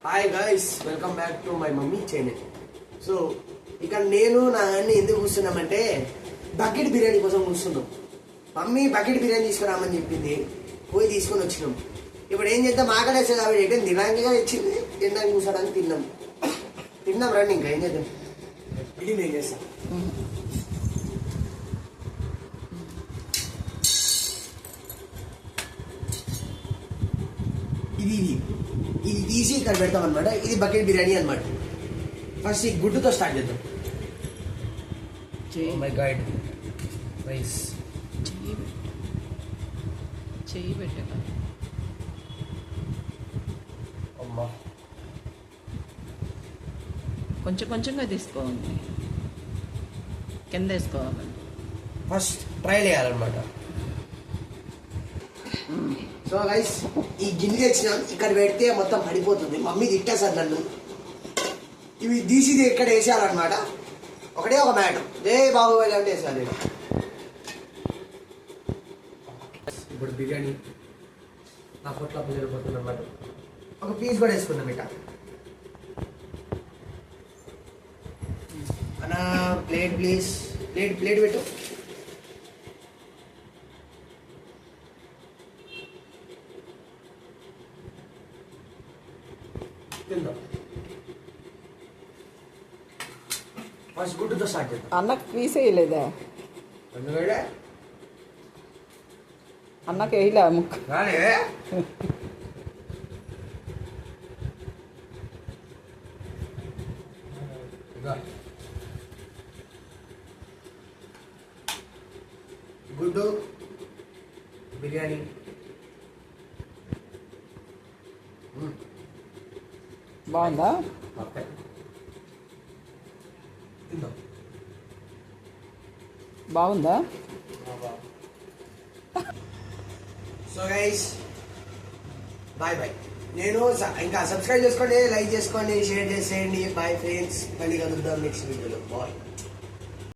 Hi guys, welcome back to my mummy channel. So ఇక్కడ నేను నా అన్ని ఎందుకు కూర్చున్నామంటే బకెట్ బిర్యానీ కోసం కూర్చున్నాం. మమ్మీ బకెట్ బిర్యానీ తీసుకురామని చెప్పింది, పోయి తీసుకొని వచ్చినాం. ఇప్పుడు ఏం చేద్దాం, ఆకలేస్తుంది కాబట్టి ఎటు తినడానికి తెచ్చింది, తినడానికి కూర్చోడానికి తిన్నాం రండి. ఇంకా ఏం చేద్దాం, ఇది నేను చేస్తాను. ఇది తీసి ఇక్కడ పెడతాం అనమాట. ఇది బకెట్ బిర్యానీ అనమాట. ఫస్ట్ ఈ గుడ్డుతో స్టార్ట్ చేద్దాం. మై గాడ్ రైస్ చెయ్యి పెట్టక అమ్మా, కొంచెం కొంచెంగా తీసుకోవాలి, కింద వేసుకోవాలి. ఫస్ట్ ట్రైల్ వేయాలన్నమాట. సో గైస్, ఈ గిన్నె తెచ్చినాం, ఇక్కడ పెడితే మొత్తం పడిపోతుంది. మమ్మీ తిట్టేసారు నన్ను. ఇవి తీసిది ఇక్కడ వేసేయాలన్నమాట. ఒకటే ఒక మ్యాటర్, జై బాహుబలి అంటే వేసాను. ఇప్పుడు బిర్యానీ నా పొట్ల వెళ్ళిపోతుంది అన్నమాట. ఒక పీస్ కూడా వేసుకుందాం ఇట్లా. అన్నా ప్లేట్ ప్లీజ్, ప్లేట్ పెట్టు. ఫస్ట్ గుడ్డుతో స్టార్ట్ చేద్దాం. అన్నకు పీస్ వేయలేదా? ఎందుకంటే అన్నకు వేయలే ముక్క. గుడ్డు బిర్యానీ బాగుందా? బాగుందా? So guys, bye bye. నేను ఇంకా సబ్స్క్రైబ్ చేసుకోండి, లైక్ చేసుకోండి, షేర్ చేసేయండి. బాయ్ ఫ్రెండ్స్, మళ్ళీ కలుద్దాం నెక్స్ట్ వీడియోలో. బాయ్.